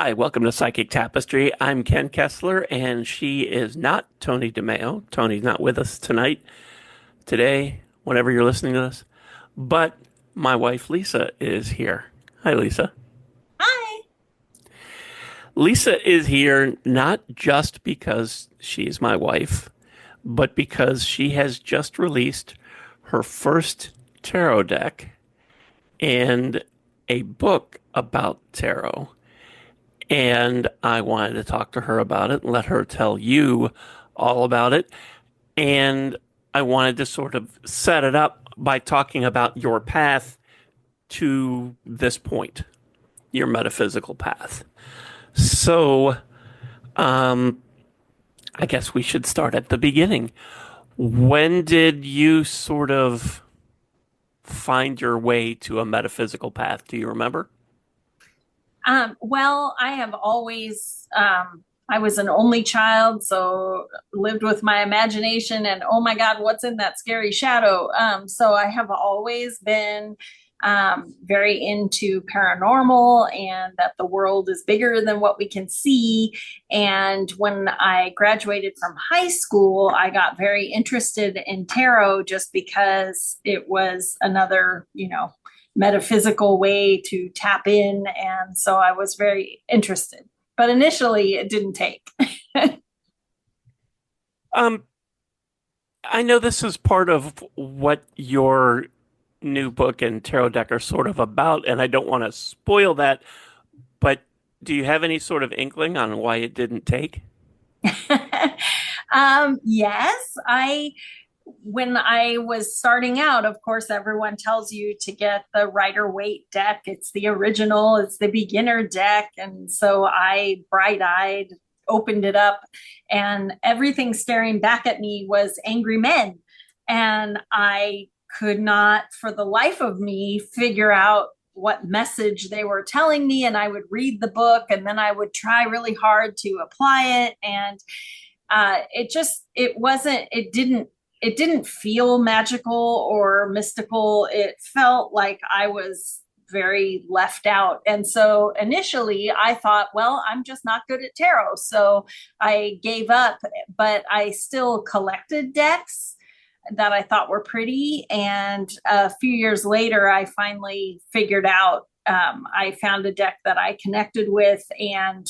Hi, welcome to Psychic Tapestry. I'm Ken Kessler, and she is not Tony DeMeo. Tony's not with us tonight, today, whenever you're listening to this. But my wife, Lisa, is here. Hi, Lisa. Hi. Lisa is here not just because she's my wife, but because she has just released her first tarot deck and a book about tarot. And I wanted to talk to her about it and let her tell you all about it. And I wanted to sort of set it up by talking about your path to this point, your metaphysical path. So, um, I guess we should start at the beginning. When did you sort of find your way to a metaphysical path? Do you remember? Well, I have always, I was an only child, so lived with my imagination and oh my God, what's in that scary shadow? So I have always been very into paranormal and that the world is bigger than what we can see. And when I graduated from high school, I got very interested in tarot just because it was another, metaphysical way to tap in. And so I was very interested. But initially, it didn't take. Um, I know this is part of what your new book and tarot deck are sort of about, and I don't want to spoil that, but do you have any sort of inkling on why it didn't take? Yes, when I was starting out, of course, everyone tells you to get the Rider Waite deck. It's the original, it's the beginner deck. And so I bright eyed opened it up, and everything staring back at me was angry men. And I could not, for the life of me, figure out what message they were telling me. And I would read the book and then I would try really hard to apply it. And it didn't feel magical or mystical. It felt like I was very left out. And so initially I thought, well, I'm just not good at tarot. So I gave up, but I still collected decks that I thought were pretty. And a few years later, I finally figured out, I found a deck that I connected with, and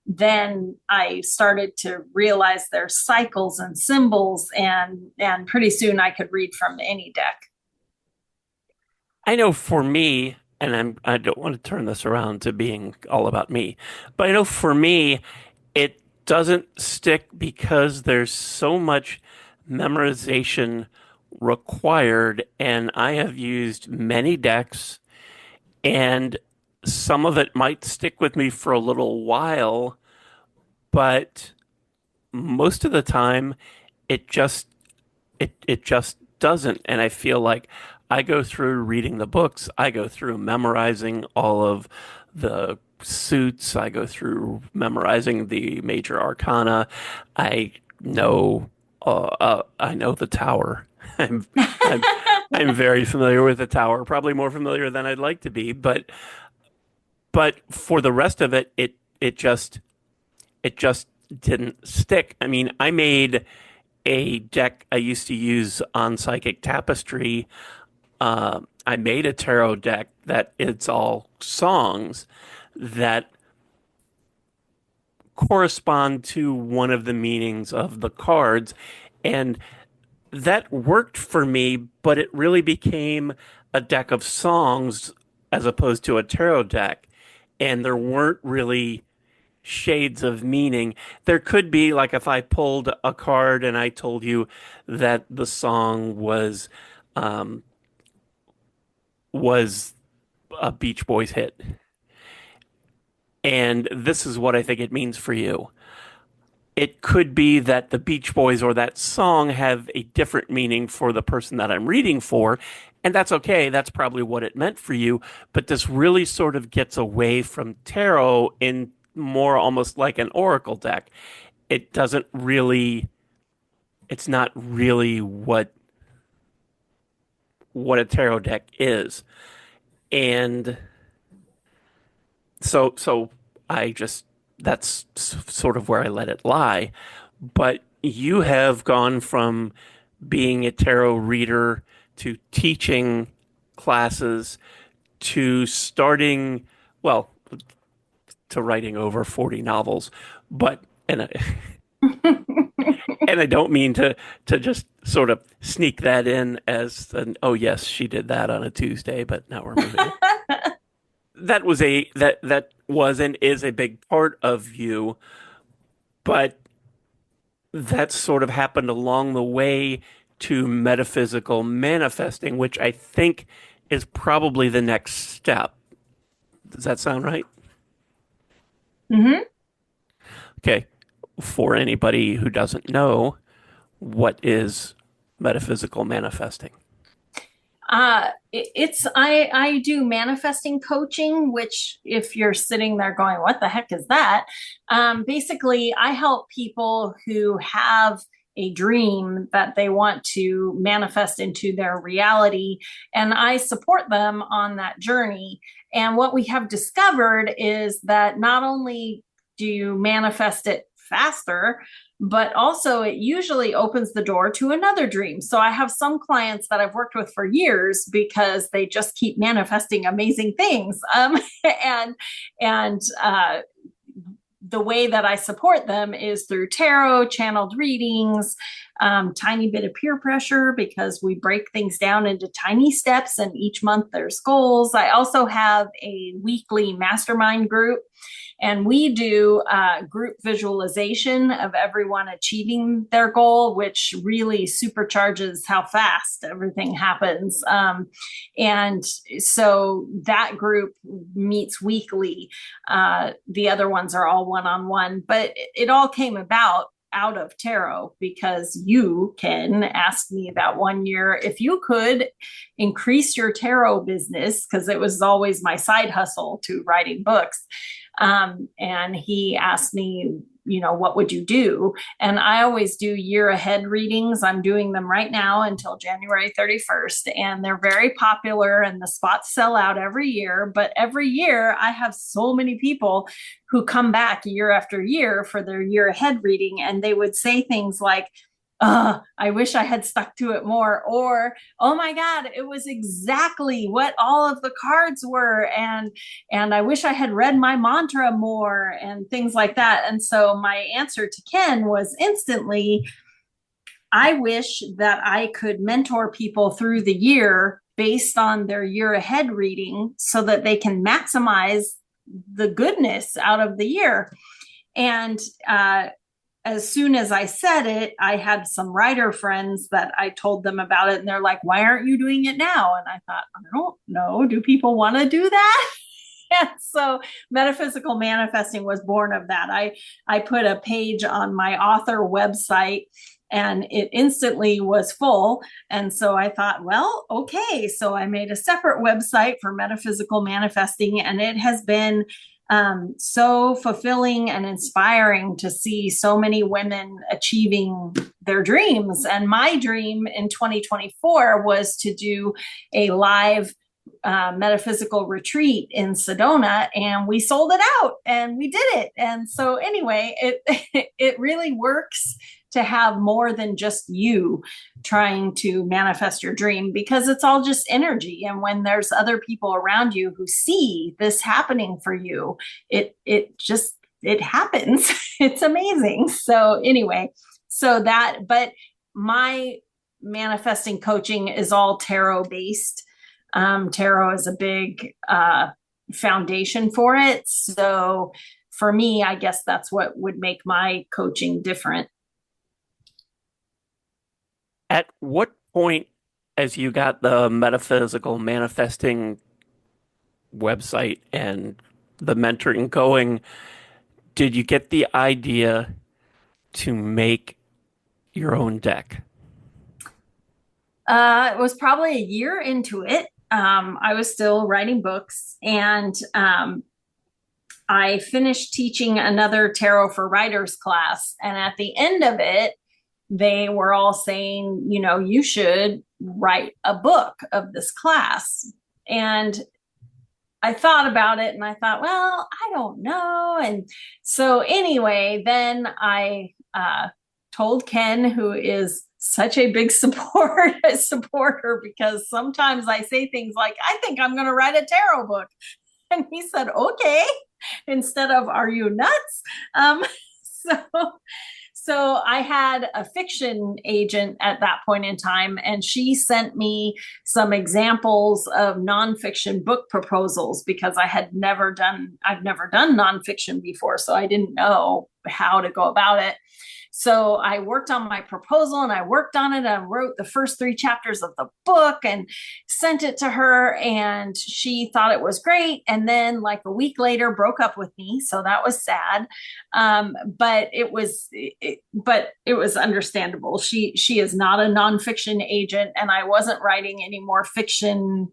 then I started to realize there's cycles and symbols, and pretty soon I could read from any deck. I know for me, and I don't want to turn this around to being all about me, but I know for me, it doesn't stick because there's so much memorization required, and I have used many decks, and some of it might stick with me for a little while, but most of the time it just it just doesn't. And I feel like I go through reading the books, I go through memorizing all of the suits, I go through memorizing the major arcana. I know I know the tower. I'm I'm I'm very familiar with the tower, probably more familiar than I'd like to be, but for the rest of it, it just didn't stick. I mean, I made a deck I used to use on Psychic Tapestry. I made a tarot deck that it's all songs that correspond to one of the meanings of the cards. And that worked for me, but it really became a deck of songs as opposed to a tarot deck. And there weren't really shades of meaning. There could be, like, if I pulled a card and I told you that the song um, was a Beach Boys hit, and this is what I think it means for you. It could be that the Beach Boys or that song have a different meaning for the person that I'm reading for, and that's okay. That's probably what it meant for you. But this really sort of gets away from tarot in more almost like an oracle deck. It doesn't really, it's not really what a tarot deck is. And so I just, that's sort of where I let it lie. But you have gone from being a tarot reader to teaching classes to starting, well, to writing over 40 novels. But, and I don't mean to just sort of sneak that in as an, oh yes, she did that on a Tuesday, but now we're moving on. That was and is a big part of you, but that sort of happened along the way to metaphysical manifesting, which I think is probably the next step. Does that sound right? hmm Okay. For anybody who doesn't know, what is metaphysical manifesting? I do manifesting coaching, which if you're sitting there going, what the heck is that? Basically, I help people who have a dream that they want to manifest into their reality, and I support them on that journey. And what we have discovered is that not only do you manifest it faster, but also it usually opens the door to another dream. So I have some clients that I've worked with for years because they just keep manifesting amazing things. And and the way that I support them is through tarot, channeled readings, tiny bit of peer pressure because we break things down into tiny steps and each month there's goals. I also have a weekly mastermind group and we do group visualization of everyone achieving their goal, which really supercharges how fast everything happens. And so that group meets weekly. The other ones are all one-on-one, but it all came about out of tarot because you can ask me about one year if you could increase your tarot business because it was always my side hustle to writing books. And he asked me, you know, what would you do? And I always do year ahead readings. I'm doing them right now until January 31st. And they're very popular and the spots sell out every year. But every year I have so many people who come back year after year for their year ahead reading. And they would say things like, I wish I had stuck to it more. Or, oh my God, it was exactly what all of the cards were. And I wish I had read my mantra more and things like that. And so my answer to Ken was instantly, I wish that I could mentor people through the year based on their year ahead reading so that they can maximize the goodness out of the year. And as soon as I said it, I had some writer friends that I told them about it, and they're like, why aren't you doing it now? And I thought, I don't know. Do people want to do that? And so metaphysical manifesting was born of that. I put a page on my author website and it instantly was full. And so I thought, well, okay. So I made a separate website for metaphysical manifesting, and it has been so fulfilling and inspiring to see so many women achieving their dreams. And my dream in 2024 was to do a live metaphysical retreat in Sedona, and we sold it out and we did it. And so anyway, it really works to have more than just you trying to manifest your dream because it's all just energy. And when there's other people around you who see this happening for you, it happens. It's amazing. So anyway, but my manifesting coaching is all tarot based. Tarot is a big foundation for it. So for me, I guess that's what would make my coaching different. At what point, as you got the metaphysical manifesting website and the mentoring going, did you get the idea to make your own deck? It was probably a year into it. I was still writing books, and I finished teaching another Tarot for Writers class. And at the end of it, they were all saying, you know, you should write a book of this class. And I thought about it and I thought, well, I don't know. And so anyway, then I told Ken, who is such a big supporter, because sometimes I say things like, I think I'm going to write a tarot book. And he said, okay, instead of, are you nuts? Um, so so I had a fiction agent at that point in time, and she sent me some examples of nonfiction book proposals because I've never done nonfiction before, so I didn't know how to go about it. So I worked on my proposal and I worked on it and wrote the first 3 chapters of the book and sent it to her. And she thought it was great. And then, like a week later, broke up with me. So that was sad. But it was understandable. She is not a nonfiction agent, and I wasn't writing any more fiction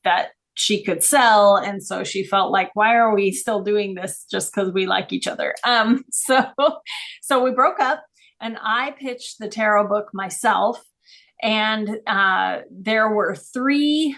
that she could sell. And so she felt like, why are we still doing this just because we like each other? So we broke up, and I pitched the tarot book myself. And there were 3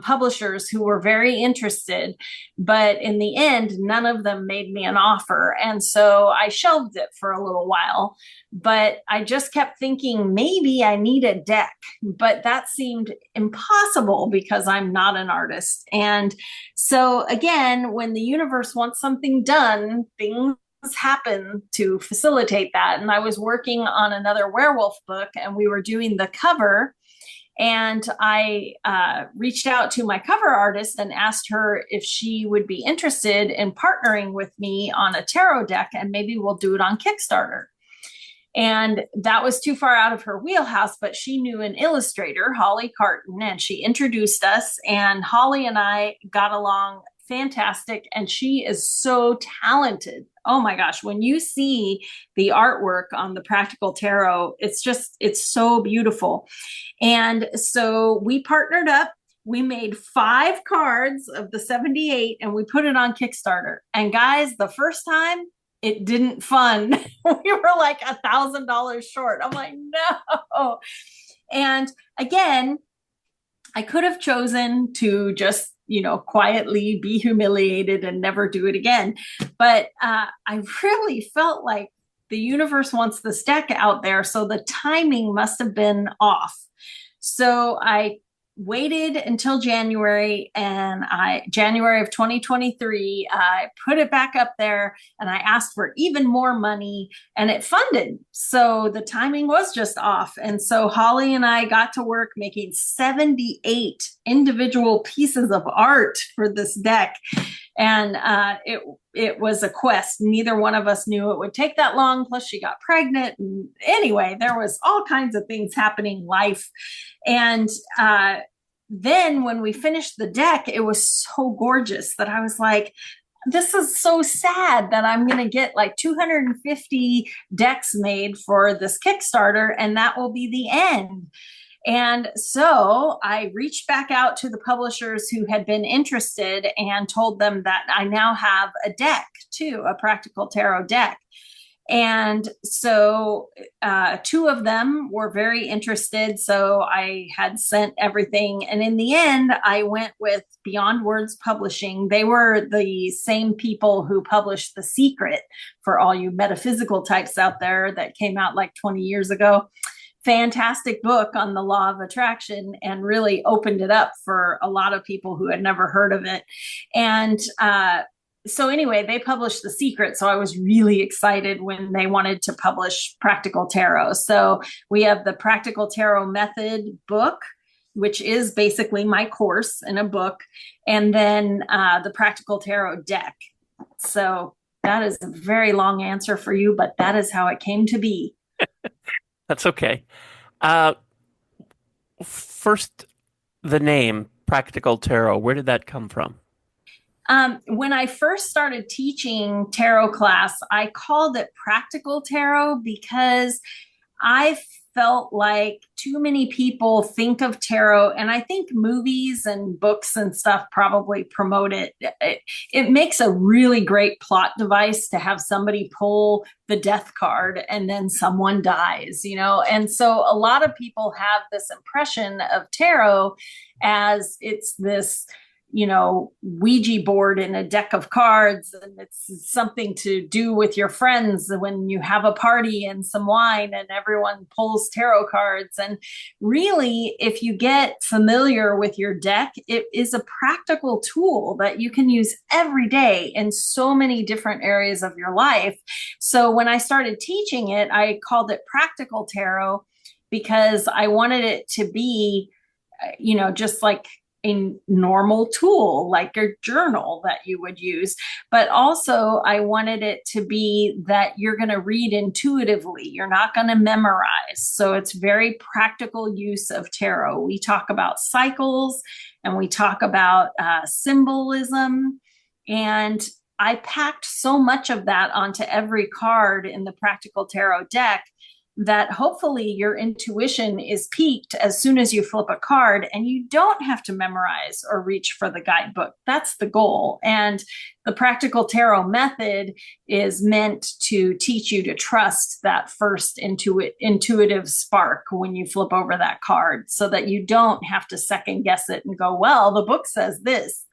publishers who were very interested, but in the end, none of them made me an offer. And so I shelved it for a little while, but I just kept thinking maybe I need a deck, but that seemed impossible because I'm not an artist. And so again, when the universe wants something done, things happen to facilitate that. And I was working on another werewolf book, and we were doing the cover. And I reached out to my cover artist and asked her if she would be interested in partnering with me on a tarot deck, and maybe we'll do it on Kickstarter. And that was too far out of her wheelhouse, but she knew an illustrator, Holly Carton, and she introduced us. And Holly and I got along fantastic, and she is so talented. Oh my gosh, when you see the artwork on the Practical Tarot, it's so beautiful. And so we partnered up. We made 5 cards of the 78 and we put it on Kickstarter. And guys, the first time it didn't fund. We were like $1,000 short. I'm like, no. And again, I could have chosen to just, quietly be humiliated and never do it again. But I really felt like the universe wants this deck out there. So the timing must have been off. So I waited until January of 2023, I put it back up there and I asked for even more money, and it funded. So the timing was just off. And so Holly and I got to work making 78 individual pieces of art for this deck. And it was a quest. Neither one of us knew it would take that long. Plus she got pregnant. And anyway, there was all kinds of things happening life. And then when we finished the deck, it was so gorgeous that I was like, this is so sad that I'm going to get like 250 decks made for this Kickstarter, and that will be the end. And so I reached back out to the publishers who had been interested and told them that I now have a deck too, a Practical Tarot deck. And so 2 of them were very interested. So I had sent everything. And in the end, I went with Beyond Words Publishing. They were the same people who published The Secret, for all you metaphysical types out there, that came out like 20 years ago. Fantastic book on the law of attraction, and really opened it up for a lot of people who had never heard of it. And so anyway, they published The Secret. So I was really excited when they wanted to publish Practical Tarot. So we have the Practical Tarot Method book, which is basically my course in a book, and then the Practical Tarot deck. So that is a very long answer for you, but that is how it came to be. That's okay. Uh, First, the name Practical Tarot, where did that come from? When I first started teaching tarot class, I called it Practical Tarot because I felt like too many people think of tarot, and I think movies and books and stuff probably promote it. It makes a really great plot device to have somebody pull the death card and then someone dies, And so a lot of people have this impression of tarot as it's this Ouija board in a deck of cards, and it's something to do with your friends when you have a party and some wine and everyone pulls tarot cards. And really, if you get familiar with your deck, it is a practical tool that you can use every day in so many different areas of your life. So when I started teaching it, I called it practical tarot because I wanted it to be, just like a normal tool, like a journal that you would use. But also, I wanted it to be that you're going to read intuitively. You're not going to memorize. So it's very practical use of tarot. We talk about cycles and we talk about symbolism. And I packed so much of that onto every card in the practical tarot deck that hopefully your intuition is piqued as soon as you flip a card and you don't have to memorize or reach for the guidebook. That's the goal. And the practical tarot method is meant to teach you to trust that first intuitive spark when you flip over that card so that you don't have to second guess it and go, well, the book says this.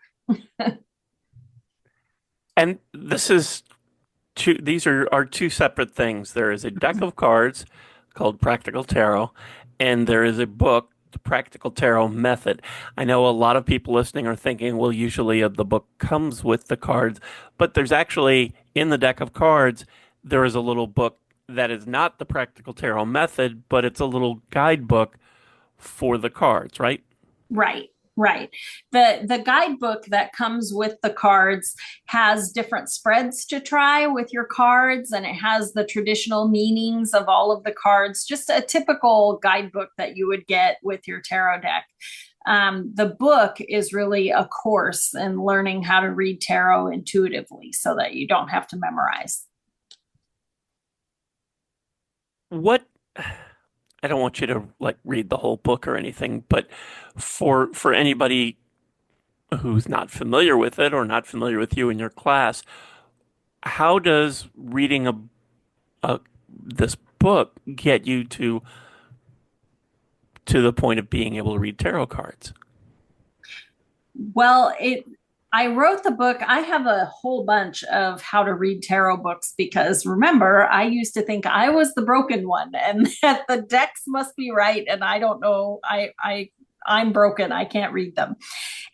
And this is two, these are two separate things. There is a deck of cards called Practical Tarot, and there is a book, The Practical Tarot Method. I know a lot of people listening are thinking, well, usually the book comes with the cards, but there's actually in the deck of cards, there is a little book that is not the Practical Tarot Method, but it's a little guidebook for the cards, right? Right, right. The guidebook that comes with the cards has different spreads to try with your cards, and it has the traditional meanings of all of the cards, just a typical guidebook that you would get with your tarot deck. The book is really a course in learning how to read tarot intuitively so that you don't have to memorize. What I don't want you to like read the whole book or anything, but for anybody who's not familiar with it or not familiar with you in your class, how does reading a this book get you to the point of being able to read tarot cards? Well, I wrote the book. I have a whole bunch of how to read tarot books because remember, I used to think I was the broken one and that the decks must be right and I don't know. I'm broken. I can't read them.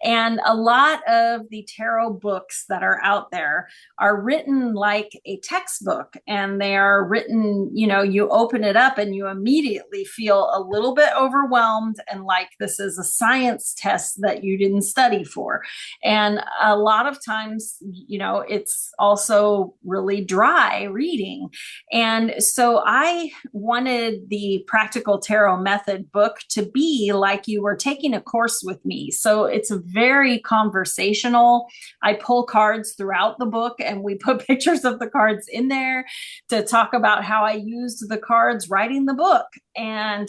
And a lot of the tarot books that are out there are written like a textbook, and they are written, you open it up and you immediately feel a little bit overwhelmed and like this is a science test that you didn't study for. And a lot of times, it's also really dry reading. And so I wanted the Practical Tarot Method book to be like you were taking a course with me. So it's very conversational. I pull cards throughout the book and we put pictures of the cards in there to talk about how I used the cards writing the book. And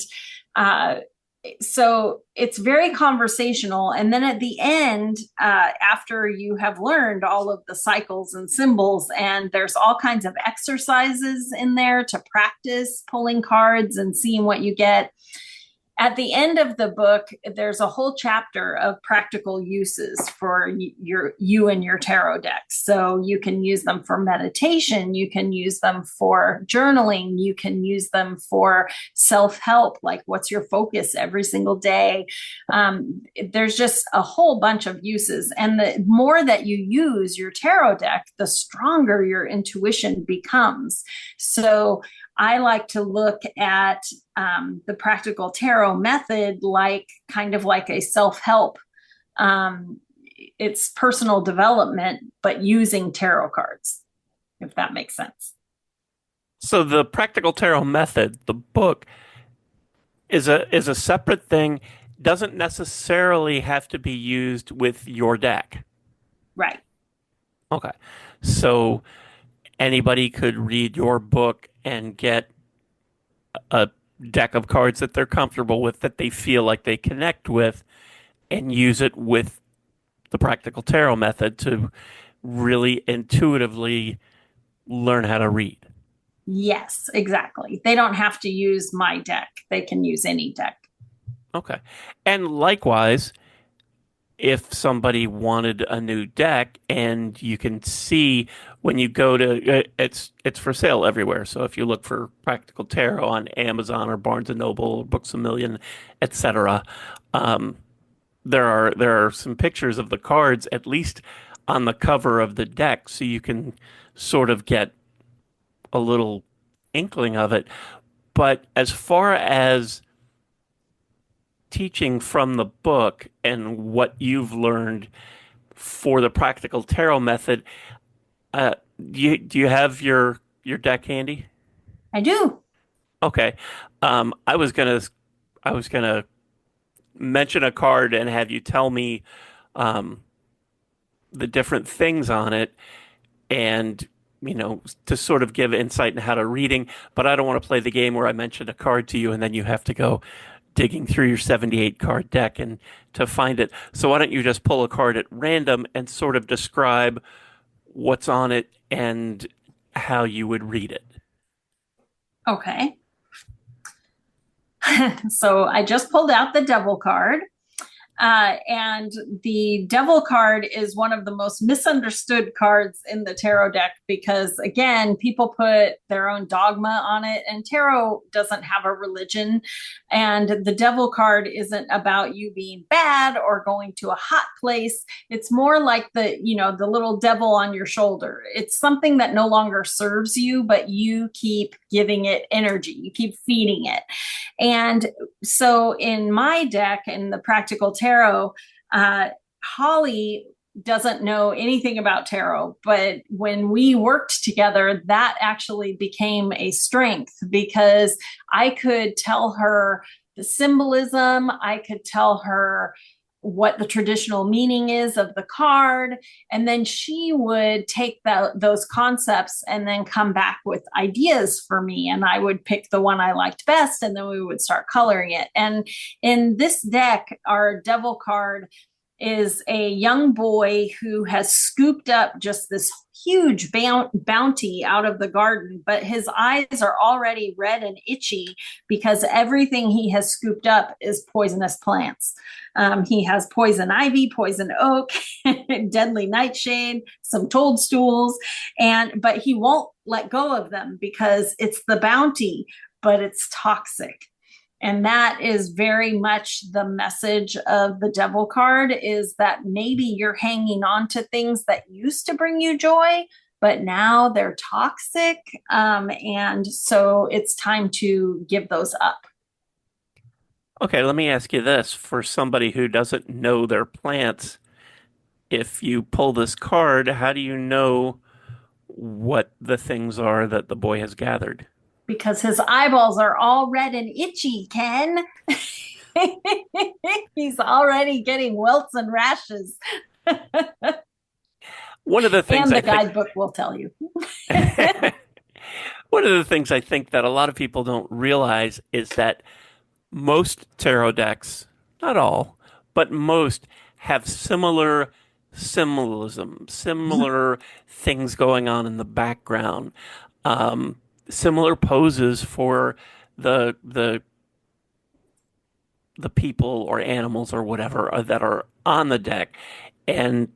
so it's very conversational. And then at the end, after you have learned all of the cycles and symbols, and there's all kinds of exercises in there to practice pulling cards and seeing what you get. At the end of the book, there's a whole chapter of practical uses for you and your tarot deck. So you can use them for meditation, you can use them for journaling, you can use them for self-help, like what's your focus every single day. There's just a whole bunch of uses. And the more that you use your tarot deck, the stronger your intuition becomes. So I like to look at the Practical Tarot Method like kind of like a self-help. It's personal development, but using tarot cards, if that makes sense. So the Practical Tarot Method, the book, is a separate thing, doesn't necessarily have to be used with your deck. Right. Okay. So anybody could read your book and get a deck of cards that they're comfortable with, that they feel like they connect with, and use it with the Practical Tarot Method to really intuitively learn how to read. Yes, exactly. They don't have to use my deck. They can use any deck. Okay. And likewise, if somebody wanted a new deck, and you can see when you go to it's for sale everywhere. So if you look for Practical Tarot on Amazon or Barnes and Noble or Books a Million, etc., um, there are some pictures of the cards at least on the cover of the deck, so you can sort of get a little inkling of it. But as far as teaching from the book and what you've learned for the practical tarot method, uh, do you have your deck handy? I do. Okay. I was gonna mention a card and have you tell me um, the different things on it, and to sort of give insight into how to reading. But I don't want to play the game where I mention a card to you and then you have to go digging through your 78 card deck and to find it. So why don't you just pull a card at random and sort of describe what's on it and how you would read it? Okay. So I just pulled out the devil card. And the devil card is one of the most misunderstood cards in the tarot deck because, again, people put their own dogma on it, and tarot doesn't have a religion. And the devil card isn't about you being bad or going to a hot place. It's more like the little devil on your shoulder. It's something that no longer serves you, but you keep giving it energy, you keep feeding it. And so in my deck, in the Practical Tarot, Holly doesn't know anything about tarot, but when we worked together, that actually became a strength because I could tell her the symbolism, I could tell her what the traditional meaning is of the card, and then she would take those concepts and then come back with ideas for me, and I would pick the one I liked best, and then we would start coloring it. And in this deck, our devil card is a young boy who has scooped up just this huge bounty out of the garden, but his eyes are already red and itchy because everything he has scooped up is poisonous plants. He has poison ivy, poison oak, deadly nightshade, some toadstools, but he won't let go of them because it's the bounty, but it's toxic. And that is very much the message of the devil card, is that maybe you're hanging on to things that used to bring you joy, but now they're toxic. And so it's time to give those up. Okay, let me ask you this. For somebody who doesn't know their plants, if you pull this card, how do you know what the things are that the boy has gathered? Because his eyeballs are all red and itchy, Ken. He's already getting welts and rashes. One of the things And I the think guidebook will tell you. one of the things I think that a lot of people don't realize is that most tarot decks, not all, but most have similar symbolism, similar things going on in the background, um, similar poses for the the people or animals or whatever that are on the deck. And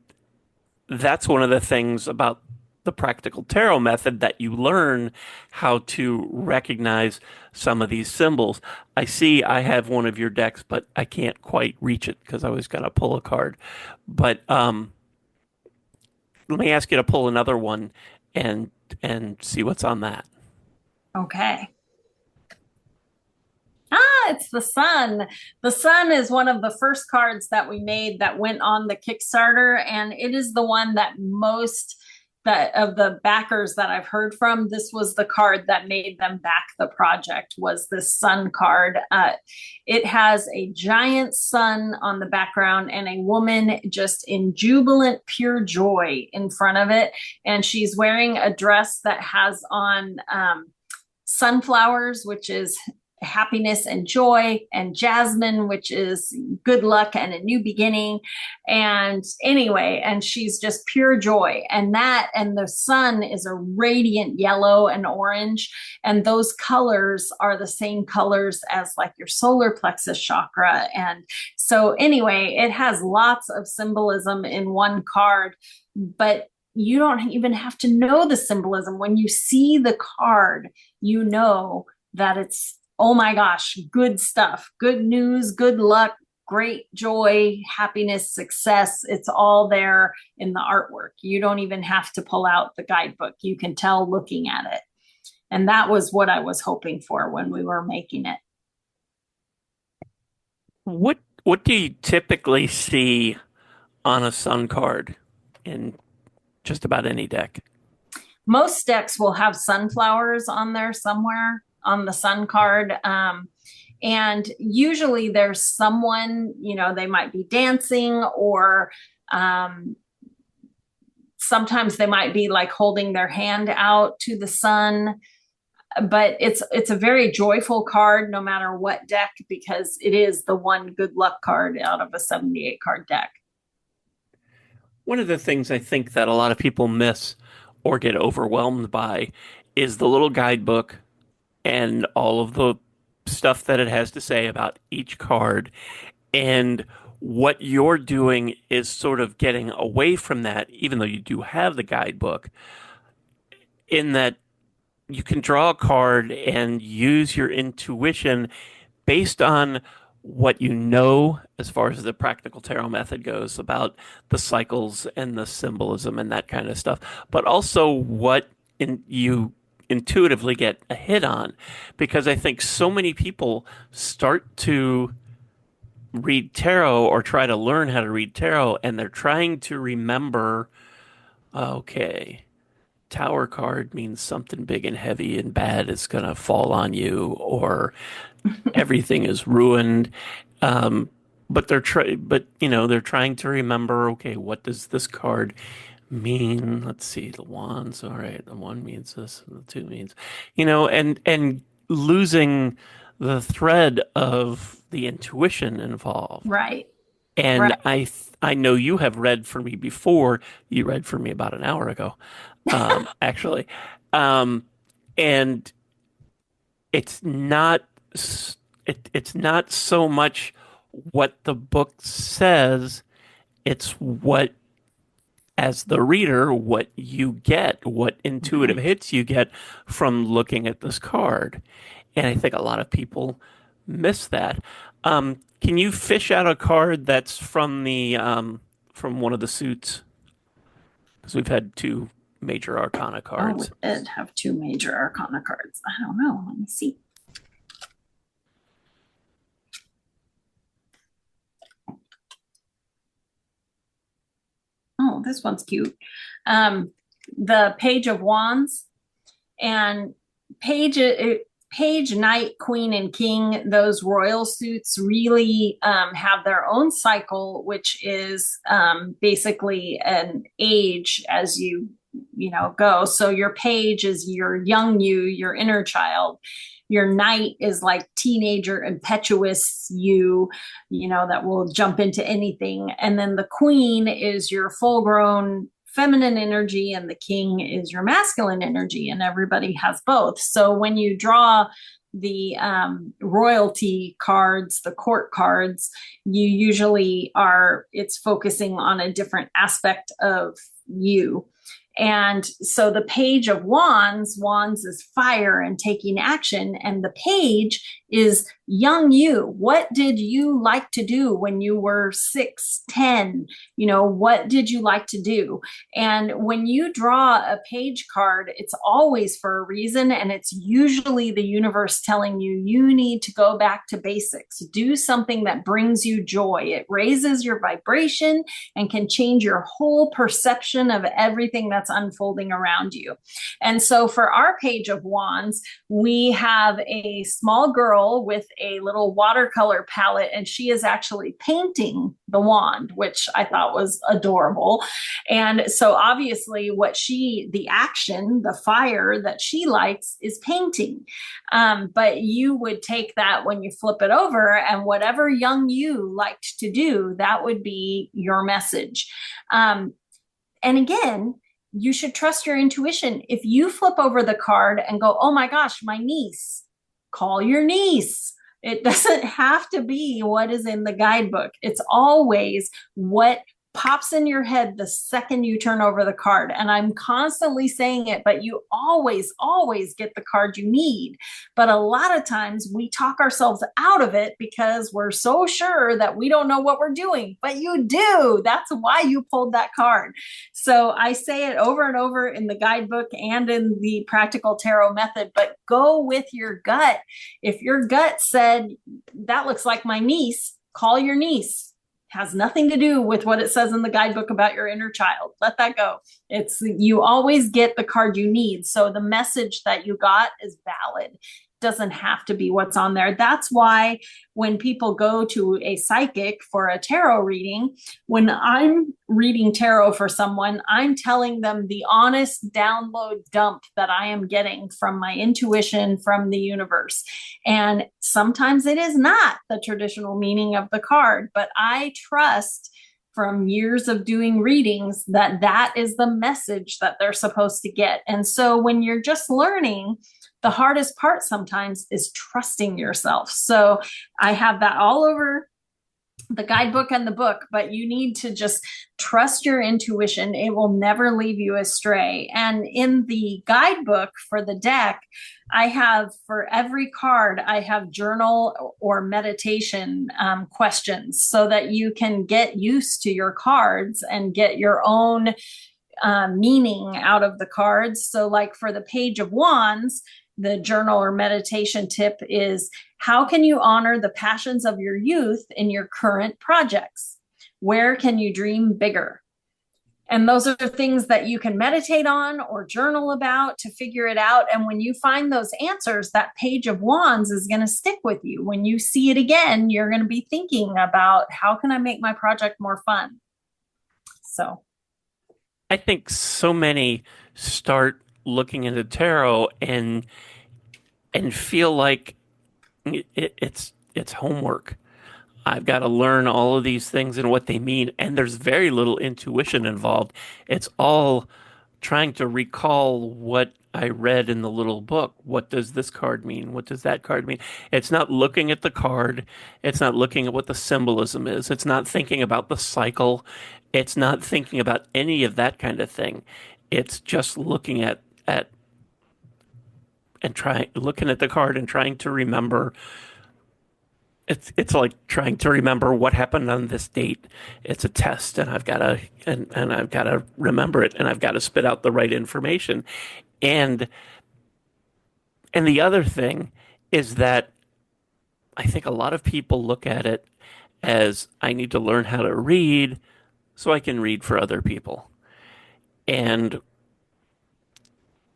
that's one of the things about the practical tarot method, that you learn how to recognize some of these symbols. I see I have one of your decks, but I can't quite reach it because I was going to pull a card. But let me ask you to pull another one and see what's on that. Okay. It's the sun. The sun is one of the first cards that we made that went on the Kickstarter, and it is the one that most that of the backers that I've heard from, this was the card that made them back the project, was this sun card. It has a giant sun on the background and a woman just in jubilant pure joy in front of it, and she's wearing a dress that has on sunflowers, which is happiness and joy, and jasmine, which is good luck and a new beginning. And anyway, and she's just pure joy. And that, and the sun is a radiant yellow and orange. And those colors are the same colors as like your solar plexus chakra. And so, anyway, it has lots of symbolism in one card, but you don't even have to know the symbolism. When you see the card, you know that it's, oh my gosh, good stuff, good news, good luck, great joy, happiness, success. It's all there in the artwork. You don't even have to pull out the guidebook. You can tell looking at it. And that was what I was hoping for when we were making it. What do you typically see on a sun card in just about any deck? Most decks will have sunflowers on there somewhere on the sun card. And usually there's someone, they might be dancing, or sometimes they might be like holding their hand out to the sun. But it's a very joyful card no matter what deck, because it is the one good luck card out of a 78 card deck. One of the things I think that a lot of people miss or get overwhelmed by is the little guidebook and all of the stuff that it has to say about each card. And what you're doing is sort of getting away from that, even though you do have the guidebook, in that you can draw a card and use your intuition based on what you know as far as the practical tarot method goes about the cycles and the symbolism and that kind of stuff, but also what you intuitively get a hit on. Because I think so many people start to read tarot or try to learn how to read tarot, and they're trying to remember, okay, tower card means something big and heavy and bad is going to fall on you, or everything is ruined. But they're trying to remember, okay, what does this card mean? Let's see, the wands. All right, the one means this, and the two means, and losing the thread of the intuition involved. Right. And Right. I know you have read for me before. You read for me about an hour ago, actually, um, and it's not it's not so much what the book says, it's what, as the reader, what you get, what intuitive Right. hits you get from looking at this card. And I think a lot of people miss that. Can you fish out a card that's from the from one of the suits? Because we've had two major arcana Oh, we cards. did have two major arcana cards. I don't know. Let me see. Oh, this one's cute. The Page of Wands, and Page, Page, Knight, Queen, and King. Those royal suits really have their own cycle, which is basically an age as you go. So your Page is your young you, your inner child. Your Knight is like teenager, impetuous you, that will jump into anything. And then the Queen is your full grown feminine energy, and the King is your masculine energy, and everybody has both. So when you draw the royalty cards, the court cards, you usually it's focusing on a different aspect of you. And so the Page of Wands is fire and taking action. And the Page is young you. What did you like to do when you were 6, 10? What did you like to do? And when you draw a Page card, it's always for a reason. And it's usually the universe telling you, you need to go back to basics. Do something that brings you joy. It raises your vibration and can change your whole perception of everything that's that's unfolding around you. And so for our page of wands, we have a small girl with a little watercolor palette, and she is actually painting the wand, which I thought was adorable. And so obviously, the action, the fire that she likes is painting. But you would take that when you flip it over, and whatever young you liked to do, that would be your message. And again, you should trust your intuition. If you flip over the card and go, oh my gosh, my niece, call your niece. It doesn't have to be what is in the guidebook. It's always what pops in your head the second you turn over the card. And I'm constantly saying it, but you always, always get the card you need. But a lot of times we talk ourselves out of it because we're so sure that we don't know what we're doing, but you do. That's why you pulled that card. So I say it over and over in the guidebook and in the practical tarot method, but go with your gut. If your gut said, that looks like my niece, call your niece. Has nothing to do with what it says in the guidebook about your inner child. Let that go. It's you always get the card you need. So the message that you got is valid. Doesn't have to be what's on there. That's why when people go to a psychic for a tarot reading, when I'm reading tarot for someone, I'm telling them the honest download dump that I am getting from my intuition from the universe. And sometimes it is not the traditional meaning of the card, but I trust from years of doing readings that that is the message that they're supposed to get. And so when you're just learning, the hardest part sometimes is trusting yourself. So I have that all over the guidebook and the book, but you need to just trust your intuition. It will never leave you astray. And in the guidebook for the deck, I have for every card, I have journal or meditation questions so that you can get used to your cards and get your own meaning out of the cards. So like for the page of wands, the journal or meditation tip is how can you honor the passions of your youth in your current projects? Where can you dream bigger? And those are things that you can meditate on or journal about to figure it out. And when you find those answers, that page of wands is going to stick with you. When you see it again, you're going to be thinking about how can I make my project more fun? So I think so many start looking into tarot and feel like it's homework. I've got to learn all of these things and what they mean, and there's very little intuition involved. It's all trying to recall what I read in the little book. What does this card mean? What does that card mean? It's not looking at the card. It's not looking at what the symbolism is. It's not thinking about the cycle. It's not thinking about any of that kind of thing. It's just looking at and trying looking at the card and trying to remember. It's like trying to remember what happened on this date. It's a test, and I've got to remember it, and I've got to spit out the right information. And and the other thing is that I think a lot of people look at it as I need to learn how to read so I can read for other people. And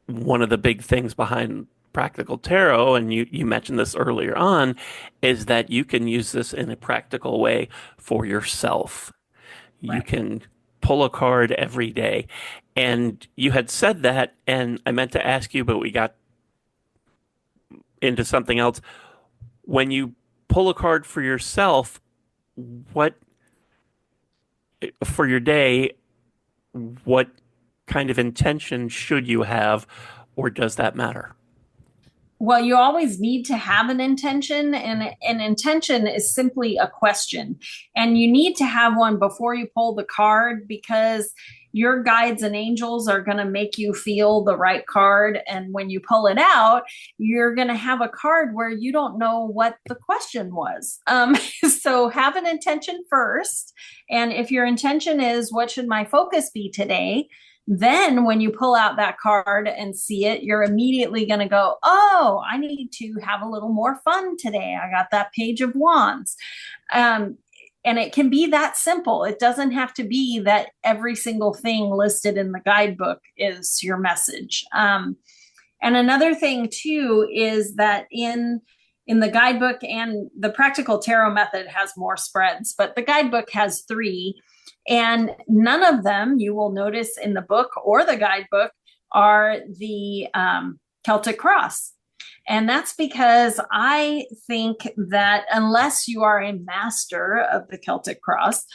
one of the big things behind practical tarot, and you mentioned this earlier on, is that you can use this in a practical way for yourself. You right. can pull a card every day. And you had said that, and I meant to ask you, but we got into something else. When you pull a card for yourself, what for your day, what kind of intention should you have, or does that matter? Well, you always need to have an intention, and an intention is simply a question. And you need to have one before you pull the card because your guides and angels are going to make you feel the right card. And when you pull it out, you're going to have a card where you don't know what the question was. So have an intention first. And if your intention is, what should my focus be today? Then when you pull out that card and see it, you're immediately going to go, oh, I need to have a little more fun today. I got that page of wands. Um, And it can be that simple. It doesn't have to be that every single thing listed in the guidebook is your message. And another thing too is that in the guidebook, and the practical tarot method has more spreads, but the guidebook has three, and none of them, you will notice in the book or the guidebook, are the Celtic cross. And that's because I think that unless you are a master of the Celtic cross,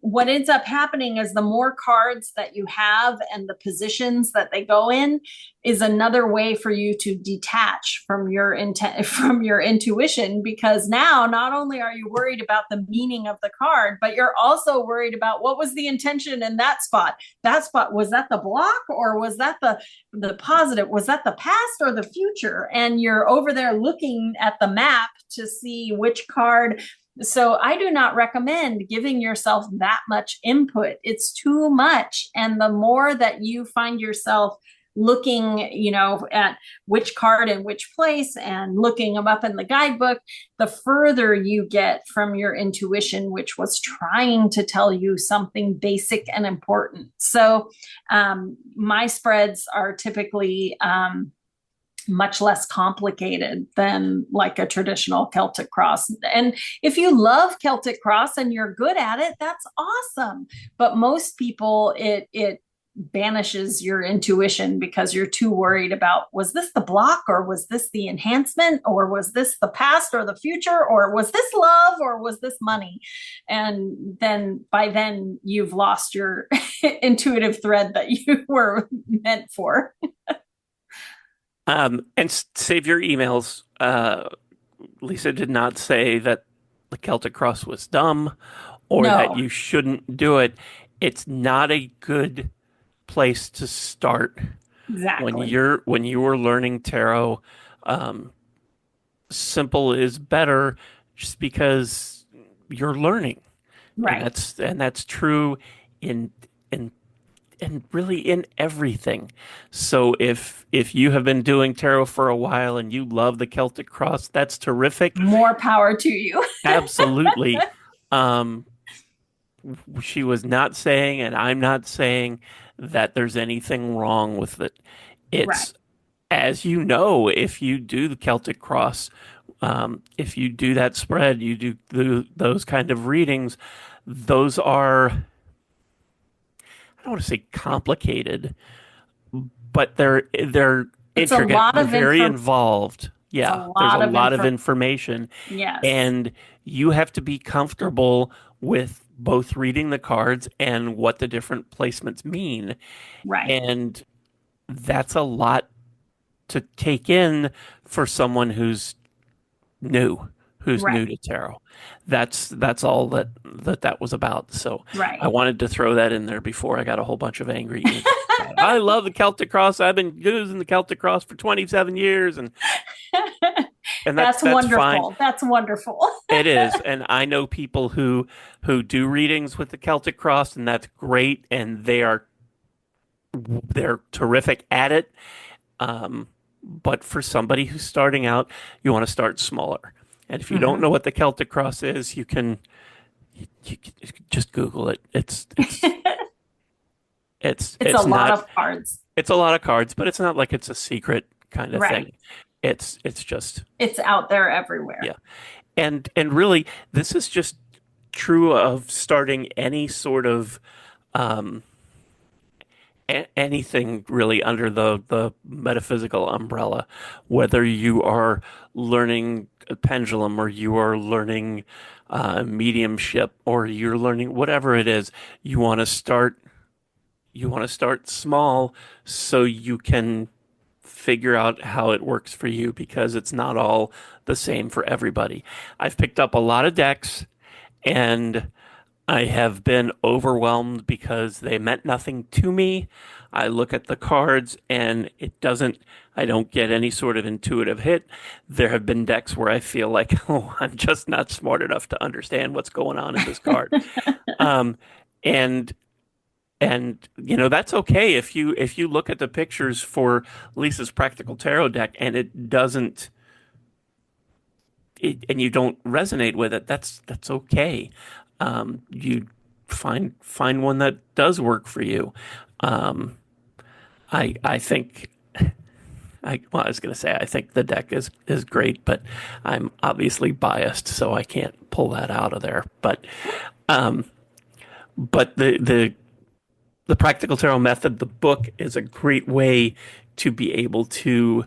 what ends up happening is the more cards that you have and the positions that they go in is another way for you to detach from your intent, from your intuition, because now not only are you worried about the meaning of the card, but you're also worried about what was the intention in that spot. That spot, was that the block, or was that the positive? Was that the past or the future? And you're over there looking at the map to see which card. So I do not recommend giving yourself that much input. It's too much. And the more that you find yourself looking, at which card in which place and looking them up in the guidebook, the further you get from your intuition, which was trying to tell you something basic and important. So my spreads are typically much less complicated than like a traditional Celtic cross. And if you love Celtic cross and you're good at it, that's awesome. But most people, it banishes your intuition because you're too worried about, was this the block, or was this the enhancement, or was this the past or the future, or was this love, or was this money? And then by then you've lost your intuitive thread that you were meant for. And save your emails. Lisa did not say that the Celtic cross was dumb or that No, you shouldn't do it. It's not a good place to start exactly. when you are learning tarot. Um, Simple is better just because you're learning, and Right. that's true in in and really in everything. So if you have been doing tarot for a while and you love the Celtic cross, that's terrific. More power to you. Absolutely. Um, she was not saying, and I'm not saying that there's anything wrong with it. Right. It's, as you know, if you do the Celtic cross, if you do that spread, you do those kind of readings, those are, I don't want to say complicated, but they're It's a intricate. lot They're of very info. involved. It's a Yeah, there's a lot of lot of info. information, Yes. and you have to be comfortable with both reading the cards and what the different placements mean. Right. And that's a lot to take in for someone who's new Right. to tarot. That's all that was about. So I Right. wanted to throw that in there before I got a whole bunch of angry emails. I love the Celtic cross. I've been using the Celtic cross for 27 years, and That's that's fine. wonderful. That's wonderful. It is, and I know people who do readings with the Celtic cross, and that's great, and they're terrific at it. Um, but for somebody who's starting out, you want to start smaller. And if you don't Mhm. know what the Celtic cross is, you can just Google it. It's a It's lot not, of cards. it's a lot of cards, but it's not like it's a secret kind of thing. Right. It's just, It's out there everywhere. yeah. And really, this is just true of starting any sort of um, anything really under the metaphysical umbrella, whether you are learning a pendulum or you are learning mediumship or you're learning whatever it is, you want to start small so you can figure out how it works for you because it's not all the same for everybody. I've picked up a lot of decks and I have been overwhelmed because they meant nothing to me. I look at the cards and I don't get any sort of intuitive hit. There have been decks where I feel like, oh, I'm just not smart enough to understand what's going on in this card. Um, and that's okay if you look at the pictures for Lisa's practical tarot deck and and you don't resonate with it, that's okay. You find one that does work for you. Um, I think I was going to say I think the deck is great, but I'm obviously biased, so I can't pull that out of there. Um, but the practical tarot method, the book, is a great way to be able to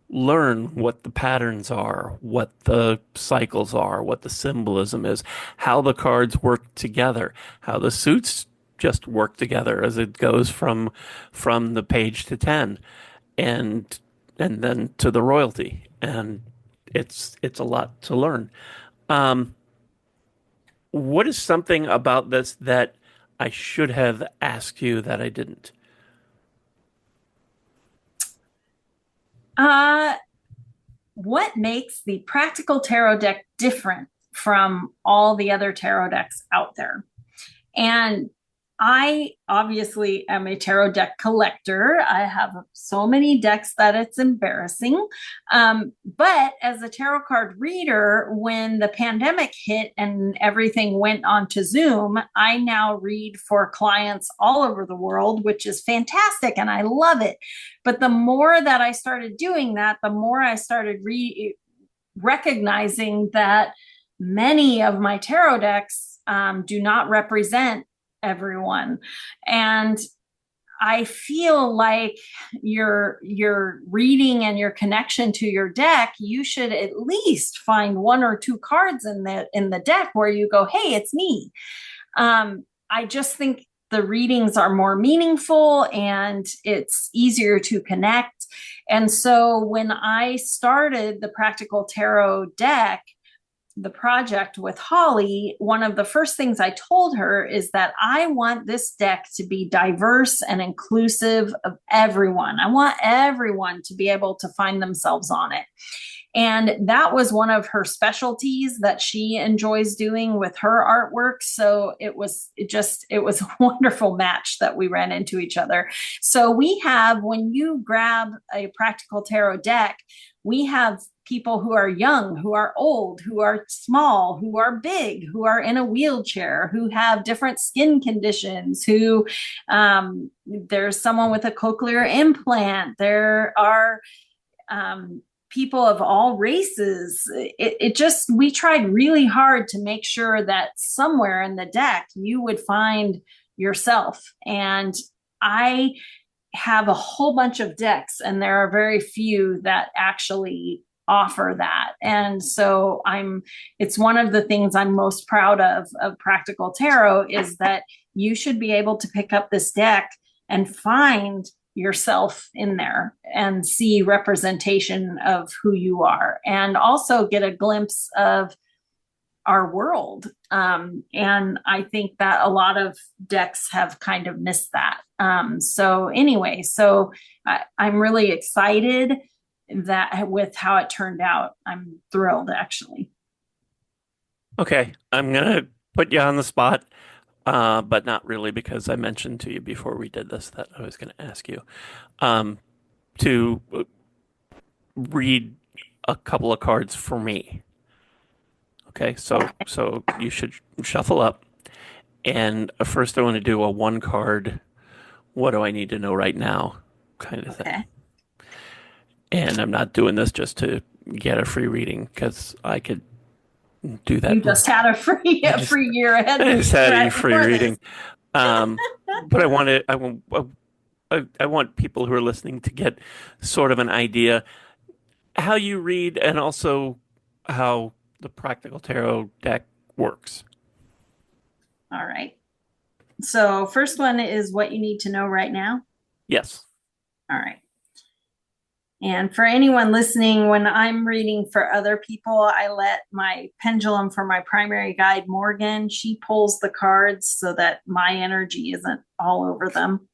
learn what the patterns are, what the cycles are, what the symbolism is, how the cards work together, how the suits just work together as it goes from the page to 10 and then to the royalty. And it's a lot to learn. Um, what is something about this that I should have asked you that I didn't? Uh, what makes the practical tarot deck different from all the other tarot decks out there? And I obviously am a tarot deck collector. I have so many decks that it's embarrassing. But as a tarot card reader, when the pandemic hit and everything went on to Zoom, I now read for clients all over the world, which is fantastic and I love it. But the more that I started doing that, the more I started recognizing that many of my tarot decks do not represent everyone. And I feel like your reading and your connection to your deck, you should at least find one or two cards in the deck where you go, hey, it's me. I just think the readings are more meaningful and it's easier to connect. And so when I started the Practical Tarot deck, the project with Holly, one of the first things I told her is that I want this deck to be diverse and inclusive of everyone. I want everyone to be able to find themselves on it. And that was one of her specialties that she enjoys doing with her artwork. So it was a wonderful match that we ran into each other. So we have, when you grab a Practical Tarot deck, we have people who are young, who are old, who are small, who are big, who are in a wheelchair, who have different skin conditions, who there's someone with a cochlear implant. There are people of all races. It just, we tried really hard to make sure that somewhere in the deck you would find yourself. And I have a whole bunch of decks, and there are very few that actually offer that. And so it's one of the things I'm most proud of Practical Tarot, is that you should be able to pick up this deck and find yourself in there and see representation of who you are, and also get a glimpse of our world. And I think that a lot of decks have kind of missed that. So anyway, I'm really excited that with how it turned out. I'm thrilled, actually. Okay, I'm gonna put you on the spot, but not really because I mentioned to you before we did this that I was gonna ask you um, to read a couple of cards for me. Okay, so you should shuffle up, and first I want to do a one card. What do I need to know right now? Kind of thing. Okay. And I'm not doing this just to get a free reading because I could do that. You just had I a just free year ahead I just had a right free before this. reading. But I want to. I want people who are listening to get sort of an idea how you read and also how the practical tarot deck works. All right. So first one is what you need to know right now. Yes. All right. And for anyone listening, when I'm reading for other people, I let my pendulum for my primary guide, Morgan, she pulls the cards so that my energy isn't all over them.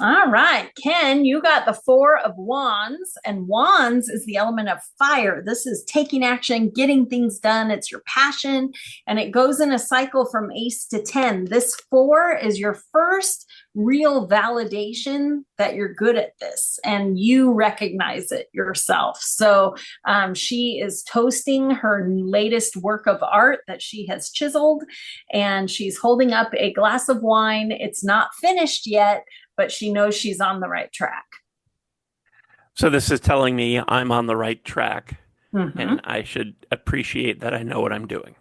All right, Ken, you got the Four of Wands, and Wands is the element of fire. This is taking action, getting things done. It's your passion, and it goes in a cycle from ace to 10. This four is your first real validation that you're good at this, and you recognize it yourself. So she is toasting her latest work of art that she has chiseled, and she's holding up a glass of wine. It's not finished yet, but she knows she's on the right track. So this is telling me I'm on the right track Mm-hmm. and I should appreciate that I know what I'm doing.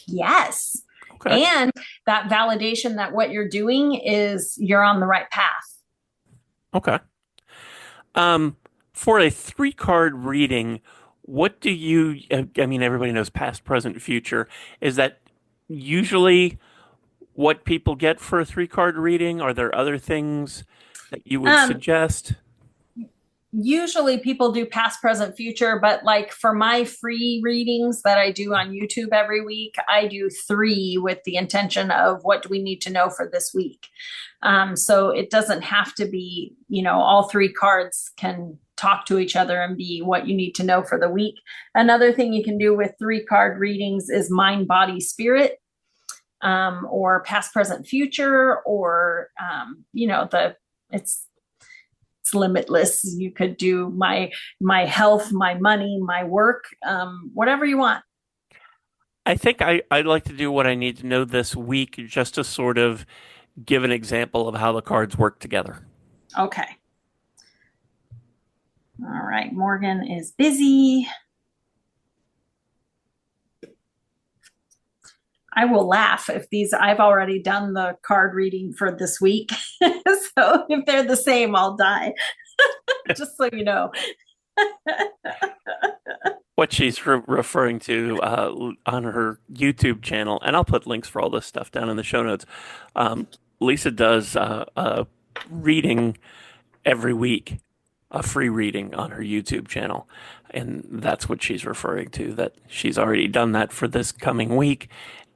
Yes. Okay. And that validation that what you're doing is you're on the right path. Okay. Um, for a three card reading, what do you, I mean, everybody knows past, present, future. Is that usually what people get for a three card reading? Are there other things that you would Um, suggest? Usually people do past, present, future, but like for my free readings that I do on YouTube every week, I do three with the intention of what do we need to know for this week. So it doesn't have to be, all three cards can talk to each other and be what you need to know for the week. Another thing you can do with three card readings is mind, body, spirit, or past, present, future, or, it's it's limitless. You could do my health, my money, my work, whatever you want. I think I'd like to do what I need to know this week just to sort of give an example of how the cards work together. Okay. All right. Morgan is busy. I will laugh if these, I've already done the card reading for this week. So if they're the same, I'll die. Just so you know. What she's referring to on her YouTube channel, and I'll put links for all this stuff down in the show notes. Um, Lisa does a reading every week, a free reading on her YouTube channel, and that's what she's referring to. That she's already done that for this coming week,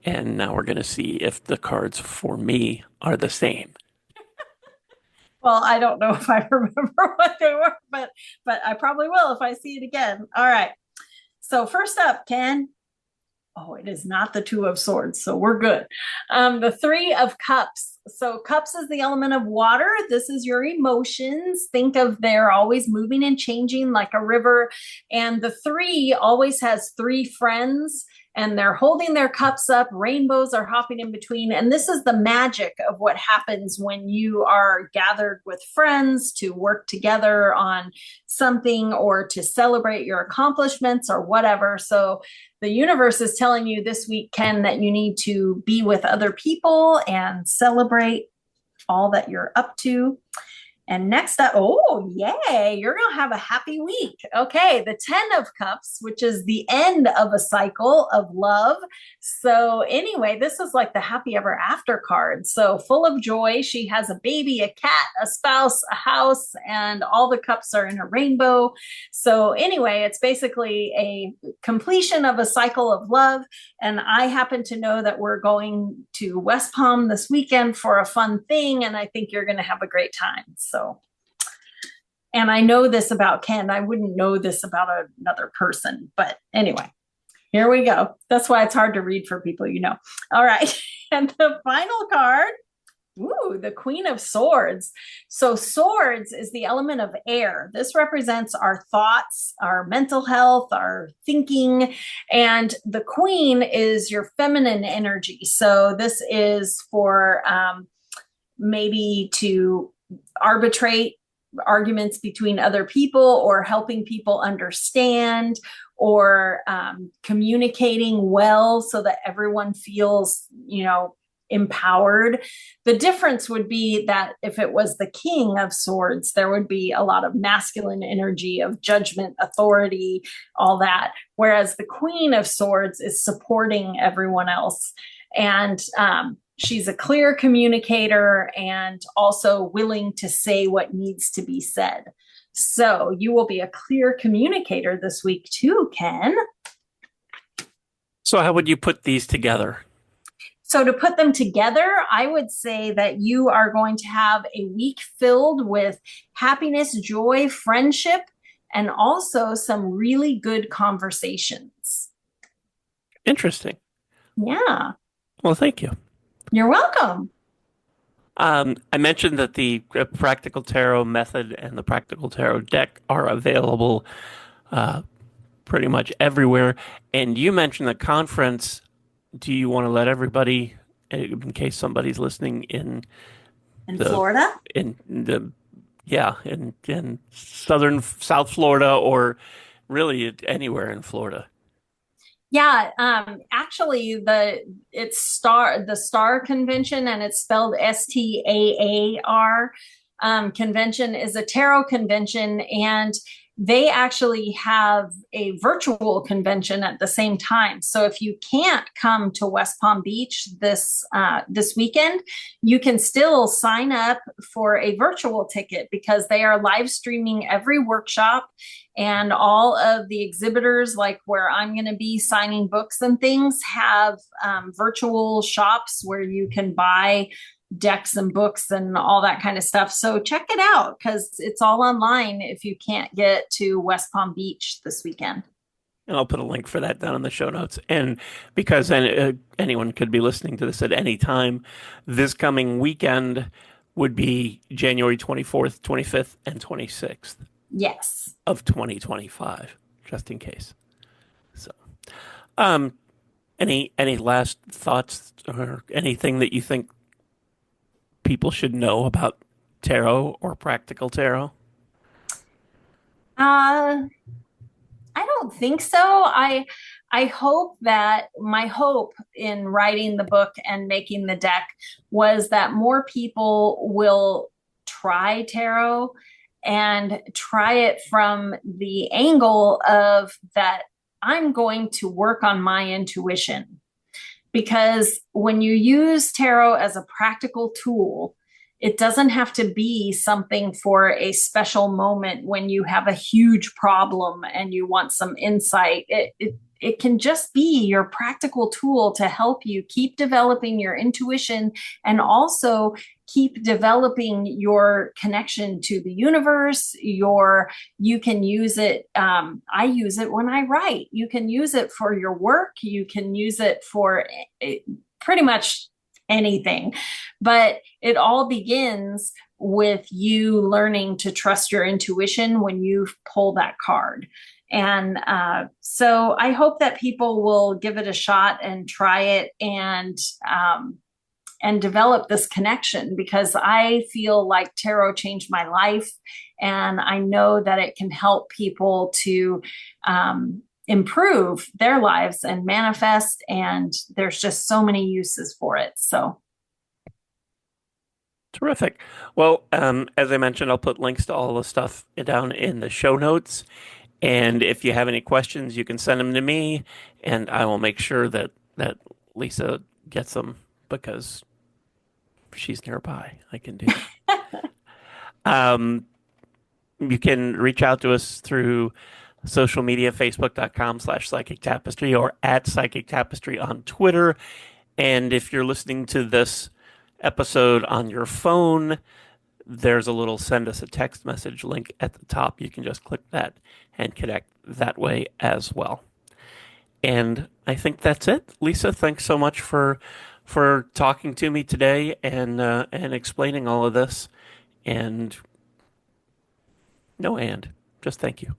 and now we're going to see if the cards for me are the same. Well, I don't know if I remember what they were, but I probably will if I see it again. All right. So first up, Ken. Oh, it is not the Two of Swords, so we're good. The Three of Cups. So cups is the element of water. This is your emotions. Think of they're always moving and changing like a river. And the three always has three friends, and they're holding their cups up. Rainbows are hopping in between. And this is the magic of what happens when you are gathered with friends to work together on something or to celebrate your accomplishments or whatever. So the universe is telling you this week, Ken, that you need to be with other people and celebrate all that you're up to. And next up, oh, yay, you're going to have a happy week. Okay, the 10 of Cups, which is the end of a cycle of love. So, anyway, this is like the happy ever after card. So, full of joy. She has a baby, a cat, a spouse, a house, and all the cups are in a rainbow. So, anyway, it's basically a completion of a cycle of love. And I happen to know that we're going to West Palm this weekend for a fun thing, and I think you're going to have a great time. So, and I know this about Ken. I wouldn't know this about another person, but anyway, here we go. That's why it's hard to read for people, All right. And the final card. Ooh, the Queen of Swords. So, swords is the element of air. This represents our thoughts, our mental health, our thinking. And the Queen is your feminine energy. So, this is for maybe to arbitrate arguments between other people or helping people understand or communicating well so that everyone feels, empowered. The difference would be that if it was the King of Swords, there would be a lot of masculine energy of judgment, authority, all that. Whereas the Queen of Swords is supporting everyone else. And she's a clear communicator and also willing to say what needs to be said. So you will be a clear communicator this week too, Ken. So, how would you put these together? So, to put them together, I would say that you are going to have a week filled with happiness, joy, friendship, and also some really good conversations. Interesting. Yeah, Well, thank you. you're welcome. I mentioned that the Practical Tarot method and the Practical Tarot deck are available pretty much everywhere. And you mentioned the conference. Do you want to let everybody, in case somebody's listening in In the Florida? in the yeah in southern South Florida or really anywhere in Florida? Yeah, actually the Star Convention, and it's spelled STAAR. Convention is a tarot convention, and they actually have a virtual convention at the same time. So if you can't come to West Palm Beach this weekend, you can still sign up for a virtual ticket because they are live streaming every workshop, and all of the exhibitors, like where I'm going to be signing books and things, have virtual shops where you can buy decks and books and all that kind of stuff. So check it out because it's all online if you can't get to West Palm Beach this weekend. And I'll put a link for that down in the show notes. And because anyone could be listening to this at any time, this coming weekend would be January 24th, 25th, and 26th Yes. of 2025, just in case. So, um, any last thoughts or anything that you think people should know about tarot or practical tarot? Uh, I don't think so. I hope that my hope in writing the book and making the deck was that more people will try tarot and try it from the angle of that I'm going to work on my intuition. Because when you use tarot as a practical tool, it doesn't have to be something for a special moment when you have a huge problem and you want some insight. It can just be your practical tool to help you keep developing your intuition and also keep developing your connection to the universe. You can use it. I use it when I write. You can use it for your work. You can use it for pretty much anything. But it all begins with you learning to trust your intuition when you pull that card. And so I hope that people will give it a shot and try it and develop this connection, because I feel like tarot changed my life. And I know that it can help people to improve their lives and manifest. And there's just so many uses for it. So, Terrific. Well, as I mentioned, I'll put links to all the stuff down in the show notes. And if you have any questions, you can send them to me, and I will make sure that Lisa gets them because she's nearby. I can do that. Um, you can reach out to us through social media, facebook.com/psychic tapestry or at psychic tapestry on Twitter. And if you're listening to this episode on your phone, there's a little send us a text message link at the top. You can just click that and connect that way as well. And I think that's it. Lisa, thanks so much for talking to me today and explaining all of this. And no, and just thank you.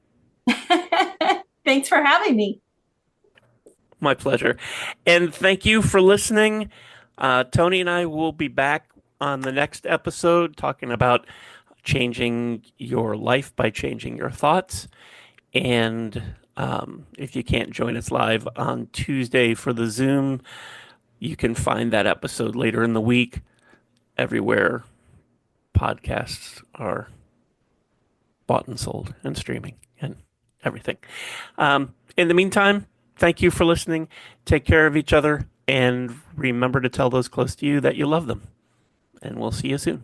thanks for having me. My pleasure. And thank you for listening. Tony and I will be back on the next episode talking about changing your life by changing your thoughts. And if you can't join us live on Tuesday for the Zoom, you can find that episode later in the week everywhere podcasts are bought and sold and streaming and everything. In the meantime, thank you for listening. Take care of each other and remember to tell those close to you that you love them. And we'll see you soon.